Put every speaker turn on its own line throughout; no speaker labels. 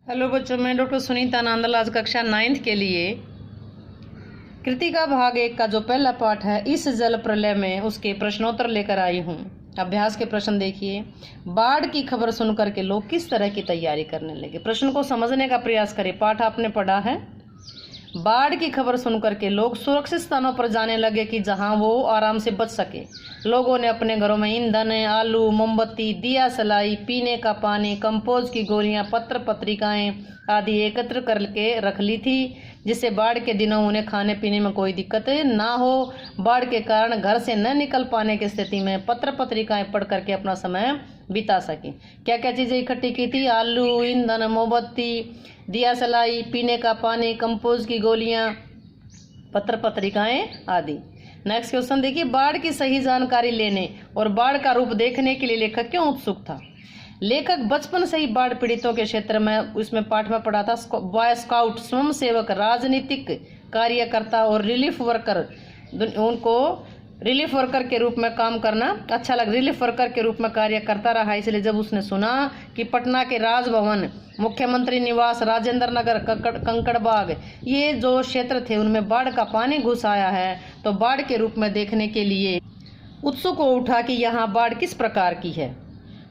Hello बच्चों, मैं doctor Sunita Nandal आज कक्षा 9th के लिए कृतिका भाग 1 का जो पहला पाठ है इस जल प्रलय में उसके प्रश्नोत्तर लेकर आई हूँ। अभ्यास के प्रश्न देखिए। बाढ़ की खबर सुनकर के लोग किस तरह की तैयारी करने लगे। प्रश्न को समझने का प्रयास करें। पाठ आपने पढ़ा है। बाढ़ की खबर सुनकर के लोग सुरक्षित स्थानों पर जाने लगे कि जहां वो आराम से बच सके। लोगों ने अपने घरों में ईंधन, आलू, मोमबत्ती, दिया सलाई, पीने का पानी, कंपोज की गोलियां, पत्र पत्रिकाएं आदि एकत्र करके रख ली थी, जिससे बाढ़ के दिनों उन्हें खाने पीने में कोई दिक्कत ना हो। बाढ़ के कारण घर से न निकल पाने की स्थिति में पत्र पत्रिकाएं पढ़ करके अपना समय बिता सके। क्या क्या चीज़ें इकट्ठी की थी? आलू, ईंधन, मोमबत्ती, दिया सलाई, पीने का पानी, कंपोज की गोलियां, पत्र पत्रिकाएं आदि। नेक्स्ट क्वेश्चन देखिए। बाढ़ की सही जानकारी लेने और बाढ़ का रूप देखने के लिए लेखक क्यों उत्सुक था? लेखक बचपन से ही बाढ़ पीड़ितों के क्षेत्र में उसमें पाठ में पढ़ा था। बॉय स्काउट, स्वयं सेवक, राजनीतिक कार्यकर्ता और रिलीफ वर्कर, उनको रिलीफ वर्कर के रूप में काम करना अच्छा लगा। रिलीफ वर्कर के रूप में कार्य करता रहा। इसलिए जब उसने सुना कि पटना के राजभवन, मुख्यमंत्री निवास, राजेंद्र नगर, कंकड़बाग, ये जो क्षेत्र थे उनमें बाढ़ का पानी घुस आया है, तो बाढ़ के रूप में देखने के लिए उत्सुक हो उठा कि यहाँ बाढ़ किस प्रकार की है।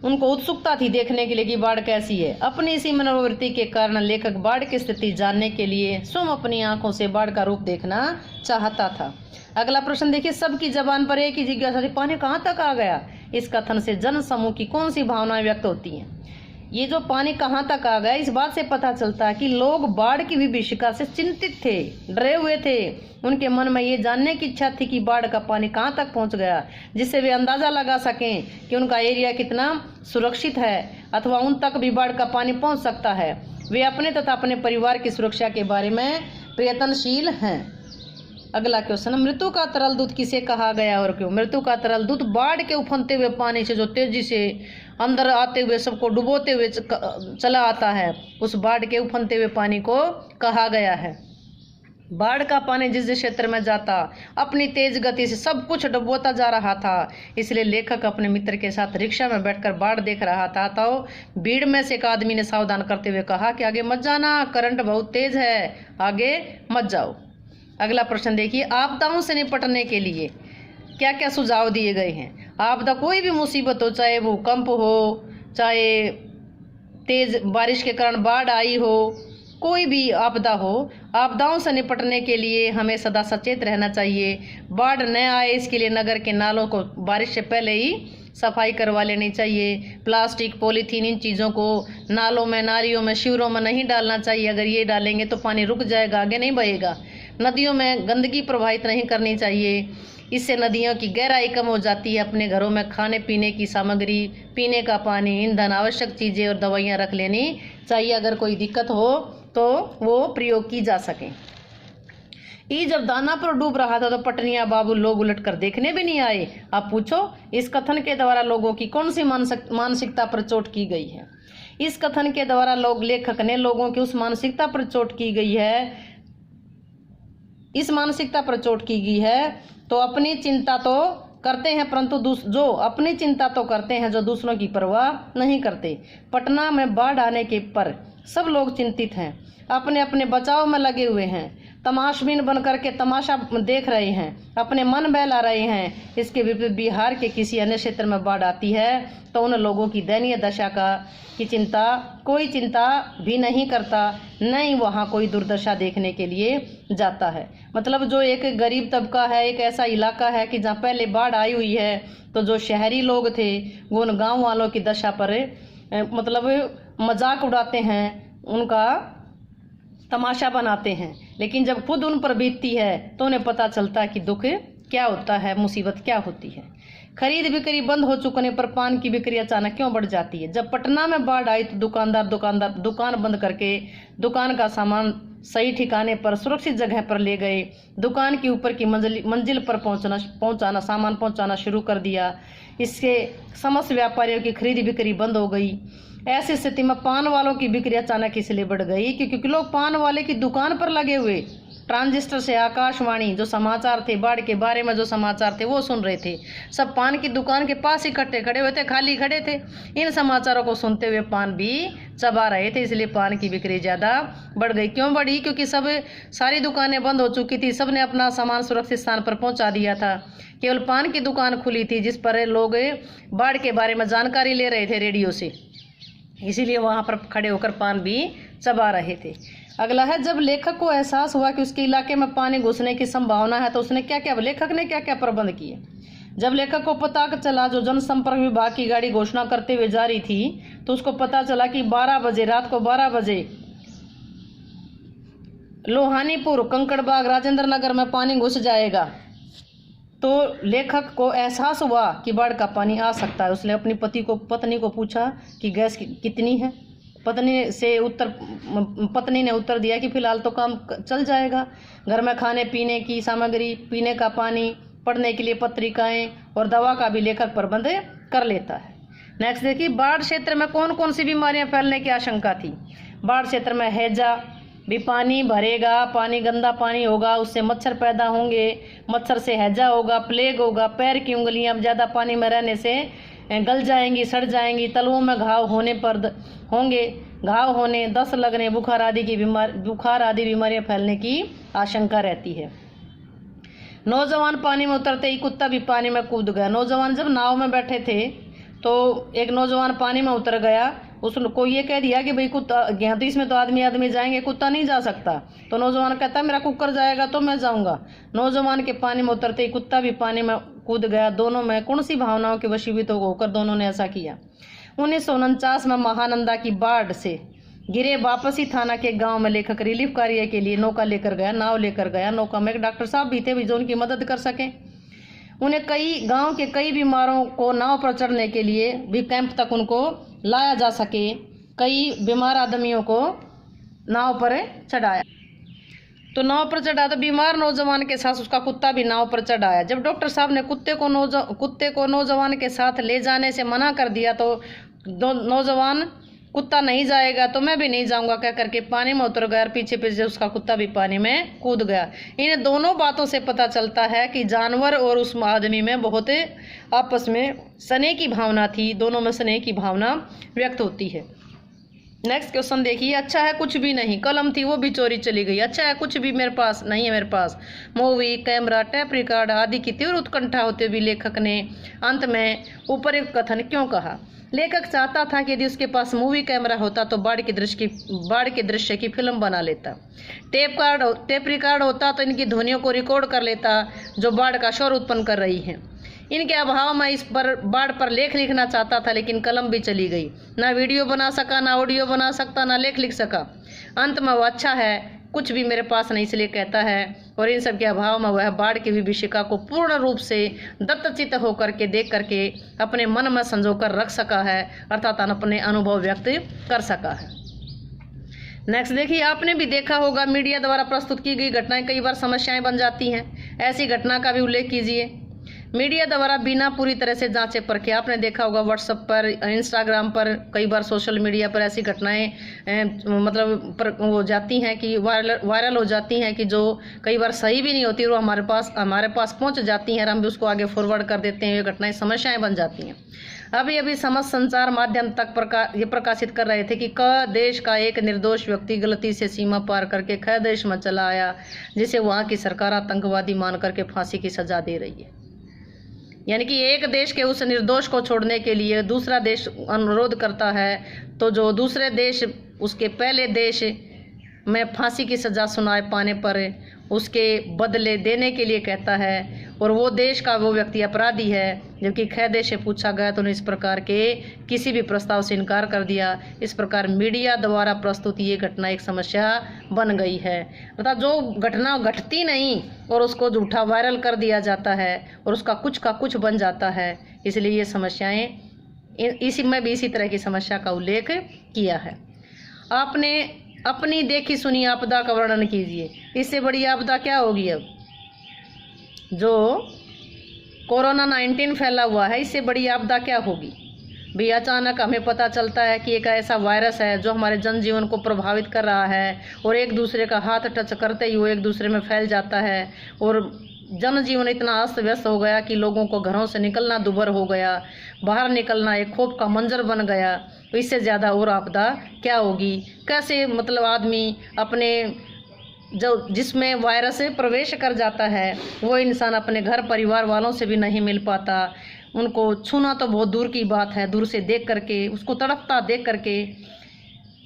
उनको उत्सुकता थी देखने के लिए कि बाढ़ कैसी है। अपनी इसी मनोवृत्ति के कारण लेखक बाढ़ की स्थिति जानने के लिए स्वयं अपनी आंखों से बाढ़ का रूप देखना चाहता था। अगला प्रश्न देखिए। सबकी जबान पर एक ही जिज्ञासा थी, पानी कहाँ तक आ गया? इस कथन से जन समूह की कौन सी भावनाएं व्यक्त होती हैं? ये जो पानी कहाँ तक आ गया, इस बात से पता चलता है कि लोग बाढ़ की विभीषिका से चिंतित थे, डरे हुए थे। उनके मन में ये जानने की इच्छा थी कि बाढ़ का पानी कहाँ तक पहुँच गया, जिससे वे अंदाजा लगा सकें कि उनका एरिया कितना सुरक्षित है अथवा उन तक भी बाढ़ का पानी पहुँच सकता है। वे अपने तथा अपने परिवार की सुरक्षा के बारे में प्रयत्नशील हैं। अगला क्वेश्चन। मृत्यु का तरल दूत किसे कहा गया और क्यों? मृत्यु का तरल दूत बाढ़ के उफनते हुए पानी से जो तेजी से अंदर आते हुए सबको डुबोते हुए चला आता है, उस बाढ़ के उफनते हुए पानी को कहा गया है। बाढ़ का पानी जिस क्षेत्र में जाता अपनी तेज गति से सब कुछ डुबोता जा रहा था। इसलिए लेखक अपने मित्र के साथ रिक्शा में बैठकर बाढ़ देख रहा था, तो भीड़ में से एक आदमी ने सावधान करते हुए कहा कि आगे मत जाना, करंट बहुत तेज है, आगे मत जाओ। अगला प्रश्न देखिए। आपदाओं से निपटने के लिए क्या क्या सुझाव दिए गए हैं? आपदा कोई भी मुसीबत हो, चाहे भूकंप हो, चाहे तेज बारिश के कारण बाढ़ आई हो, कोई भी आपदा हो, आपदाओं से निपटने के लिए हमें सदा सचेत रहना चाहिए। बाढ़ न आए इसके लिए नगर के नालों को बारिश से पहले ही सफाई करवा लेनी चाहिए। प्लास्टिक, पॉलीथीन, इन चीज़ों को नालों में, नालियों में, शिविरों में नहीं डालना चाहिए। अगर ये डालेंगे तो पानी रुक जाएगा, आगे नहीं बहेगा। नदियों में गंदगी प्रवाहित नहीं करनी चाहिए, इससे नदियों की गहराई कम हो जाती है। अपने घरों में खाने पीने की सामग्री, पीने का पानी, ईंधन, आवश्यक चीज़ें और दवाइयाँ रख लेनी चाहिए। अगर कोई दिक्कत हो तो वो प्रयोग की जा सके। जब दानापुर डूब रहा था तो पटनिया बाबू लोग उलट कर देखने भी नहीं आए। आप पूछो, इस कथन के द्वारा लोगों की कौन सी मानसिकता पर चोट की गई है? इस कथन के द्वारा लेखक ने लोगों की उस मानसिकता पर चोट की गई है, इस मानसिकता पर चोट की गई है तो अपनी चिंता तो करते हैं, परंतु जो अपनी चिंता तो करते हैं, जो दूसरों की परवाह नहीं करते। पटना में बाढ़ आने के पर सब लोग चिंतित हैं, अपने अपने बचाव में लगे हुए हैं, तमाशबीन बन करके तमाशा देख रहे हैं, अपने मन बहला रहे हैं। इसके विपरीत बिहार के किसी अन्य क्षेत्र में बाढ़ आती है तो उन लोगों की दयनीय दशा की चिंता कोई चिंता भी नहीं करता, न ही वहाँ कोई दुर्दशा देखने के लिए जाता है। मतलब जो एक गरीब तबका है, एक ऐसा इलाका है कि जहाँ पहले बाढ़ आई हुई है, तो जो शहरी लोग थे वो उन गाँव वालों की दशा पर मतलब मजाक उड़ाते हैं, उनका तमाशा बनाते हैं। लेकिन जब खुद उन पर बीतती है तो उन्हें पता चलता है कि दुख क्या होता है, मुसीबत क्या होती है। खरीद बिक्री बंद हो चुकने पर पान की बिक्री अचानक क्यों बढ़ जाती है? जब पटना में बाढ़ आई तो दुकानदार दुकान बंद करके दुकान का सामान सही ठिकाने पर सुरक्षित जगह पर ले गए। दुकान के ऊपर की मंजिल पर सामान पहुंचाना शुरू कर दिया। इससे समस्त व्यापारियों की खरीद बिक्री बंद हो गई। ऐसी स्थिति में पान वालों की बिक्री अचानक इसलिए बढ़ गई क्योंकि लोग पान वाले की दुकान पर लगे हुए ट्रांजिस्टर से आकाशवाणी जो समाचार थे, बाढ़ के बारे में जो समाचार थे वो सुन रहे थे। सब पान की दुकान के पास इकट्ठे खड़े हुए थे, खाली खड़े थे। इन समाचारों को सुनते हुए पान भी चबा रहे थे, इसलिए पान की बिक्री ज़्यादा बढ़ गई। क्यों बढ़ी? क्योंकि सारी दुकानें बंद हो चुकी थी, सबने अपना सामान सुरक्षित स्थान पर पहुंचा दिया था। केवल पान की दुकान खुली थी जिस पर लोग बाढ़ के बारे में जानकारी ले रहे थे रेडियो से, इसीलिए वहां पर खड़े होकर पान भी चबा रहे थे। अगला है, जब लेखक को एहसास हुआ कि उसके इलाके में पानी घुसने की संभावना है तो लेखक ने क्या क्या प्रबंध किए। जब लेखक को पता चला, जो जनसंपर्क विभाग की गाड़ी घोषणा करते हुए जा रही थी, तो उसको पता चला कि रात को 12 बजे लोहानीपुर, कंकड़बाग, राजेंद्र नगर में पानी घुस जाएगा। तो लेखक को एहसास हुआ कि बाढ़ का पानी आ सकता है। उसने अपनी पत्नी को पूछा कि गैस कितनी है। पत्नी ने उत्तर दिया कि फिलहाल तो काम चल जाएगा, घर में खाने पीने की सामग्री, पीने का पानी, पढ़ने के लिए पत्रिकाएं और दवा का भी लेखक प्रबंध कर लेता है। नेक्स्ट देखिए, बाढ़ क्षेत्र में कौन कौन सी बीमारियां फैलने की आशंका थी। बाढ़ क्षेत्र में हैजा भी, पानी भरेगा, पानी गंदा पानी होगा, उससे मच्छर पैदा होंगे, मच्छर से हैजा होगा, प्लेग होगा, पैर की उंगलियां ज़्यादा पानी में रहने से गल जाएंगी, सड़ जाएंगी, तलवों में घाव होने, दस्त लगने, बुखार आदि बीमारियां फैलने की आशंका रहती है। नौजवान पानी में उतरते ही कुत्ता भी पानी में कूद गया। नौजवान जब नाव में बैठे थे तो एक नौजवान पानी में उतर गया। उसको ये कह दिया कि भाई कुत्ता गया तो इसमें तो आदमी जाएंगे, कुत्ता नहीं जा सकता। तो नौजवान कहता है मेरा कुकर जाएगा तो मैं जाऊंगा। नौजवान के पानी में उतरते ही कुत्ता भी पानी में कूद गया। दोनों में कौन सी भावनाओं के वशीभूत होकर दोनों ने ऐसा किया। 1949 में महानंदा की बाढ़ से गिरे वापसी थाना के गांव में लेखक रिलीफ कार्य के लिए नाव लेकर गया। नौका में एक डॉक्टर साहब भी थे जो उनकी मदद कर सके। उन्हें गांव के कई बीमारों को नाव पर चढ़ने के लिए भी कैंप तक उनको लाया जा सके। कई बीमार आदमियों को नाव पर चढ़ाया। तो नाव पर चढ़ा तो बीमार नौजवान के साथ उसका कुत्ता भी नाव पर चढ़ाया। जब डॉक्टर साहब ने कुत्ते को नौजवान के साथ ले जाने से मना कर दिया तो नौजवान कुत्ता नहीं जाएगा तो मैं भी नहीं जाऊंगा कह करके पानी में उतर गया। पीछे उसका कुत्ता भी पानी में कूद गया। इन दोनों बातों से पता चलता है कि जानवर और उस आदमी में बहुत आपस में स्नेह की भावना थी। दोनों में स्नेह की भावना व्यक्त होती है। नेक्स्ट क्वेश्चन देखिए, अच्छा है कुछ भी नहीं, कलम थी वो भी चोरी चली गई। अच्छा है कुछ भी मेरे पास नहीं है, मेरे पास मूवी, कैमरा, टेप रिकॉर्ड आदि की तीव्र उत्कंठा होते हुए लेखक ने अंत में ऊपर एक कथन क्यों कहा। लेखक चाहता था कि यदि उसके पास मूवी कैमरा होता तो बाढ़ के दृश्य की फिल्म बना लेता। टेप रिकॉर्ड होता तो इनकी ध्वनियों को रिकॉर्ड कर लेता जो बाढ़ का शोर उत्पन्न कर रही हैं। इनके अभाव में इस पर बाढ़ पर लेख लिखना चाहता था, लेकिन कलम भी चली गई। ना वीडियो बना सका, ना ऑडियो बना सकता, ना लेख लिख सका। अंत में वह अच्छा है कुछ भी मेरे पास नहीं इसलिए कहता है। और इन सब के अभाव में वह बाढ़ की विभीषिका को पूर्ण रूप से दत्तचित्त होकर के देख करके अपने मन में संजोकर रख सका है, अर्थात अपने अनुभव व्यक्त कर सका है। नेक्स्ट देखिए, आपने भी देखा होगा मीडिया द्वारा प्रस्तुत की गई घटनाएं कई बार समस्याएं बन जाती हैं। ऐसी घटना का भी उल्लेख कीजिए। मीडिया द्वारा बिना पूरी तरह से जांचे परखे, आपने देखा होगा व्हाट्सएप पर, इंस्टाग्राम पर, कई बार सोशल मीडिया पर ऐसी घटनाएं वो जाती हैं कि वायरल हो जाती हैं कि जो कई बार सही भी नहीं होती और हमारे पास पहुंच जाती हैं और हम भी उसको आगे फॉरवर्ड कर देते हैं। ये घटनाएं समस्याएं बन जाती हैं। अभी समस्त संचार माध्यम तक ये प्रकाशित कर रहे थे कि देश का एक निर्दोष व्यक्ति गलती से सीमा पार करके ख देश में चला आया, जिसे वहाँ की सरकार आतंकवादी मान करके फांसी की सजा दे रही है। यानी कि एक देश के उस निर्दोष को छोड़ने के लिए दूसरा देश अनुरोध करता है तो जो दूसरे देश उसके पहले देश में फांसी की सजा सुनाए पाने पर उसके बदले देने के लिए कहता है और वो देश का वो व्यक्ति अपराधी है। जबकि ख देश से पूछा गया तो उन्हें इस प्रकार के किसी भी प्रस्ताव से इनकार कर दिया। इस प्रकार मीडिया द्वारा प्रस्तुत ये घटना एक समस्या बन गई है। अर्थात जो घटना घटती नहीं और उसको झूठा वायरल कर दिया जाता है और उसका कुछ का कुछ बन जाता है। इसलिए ये समस्याएं में भी इसी तरह की समस्या का उल्लेख किया है। आपने अपनी देखी सुनी आपदा का वर्णन कीजिए। इससे बड़ी आपदा क्या होगी। अब जो कोरोना 19 फैला हुआ है, इससे बड़ी आपदा क्या होगी। भी अचानक हमें पता चलता है कि एक ऐसा वायरस है जो हमारे जनजीवन को प्रभावित कर रहा है और एक दूसरे का हाथ टच करते ही वो एक दूसरे में फैल जाता है और जनजीवन इतना अस्त व्यस्त हो गया कि लोगों को घरों से निकलना दुभर हो गया, बाहर निकलना एक खौफ का मंजर बन गया। तो इससे ज़्यादा और आपदा क्या होगी? कैसे मतलब आदमी अपने जो जिसमें वायरस प्रवेश कर जाता है वो इंसान अपने घर परिवार वालों से भी नहीं मिल पाता, उनको छूना तो बहुत दूर की बात है, दूर से देख करके उसको तड़पता देख करके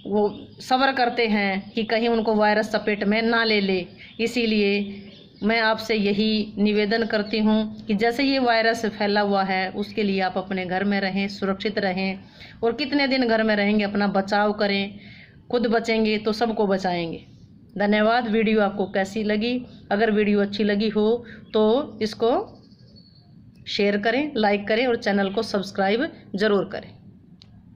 वो सब्र करते हैं कि कहीं उनको वायरस चपेट में ना ले ले। इसीलिए मैं आपसे यही निवेदन करती हूँ कि जैसे ये वायरस फैला हुआ है उसके लिए आप अपने घर में रहें, सुरक्षित रहें और कितने दिन घर में रहेंगे अपना बचाव करें, खुद बचेंगे तो सबको बचाएंगे। धन्यवाद। वीडियो आपको कैसी लगी? अगर वीडियो अच्छी लगी हो तो इसको शेयर करें, लाइक करें और चैनल को सब्सक्राइब ज़रूर करें।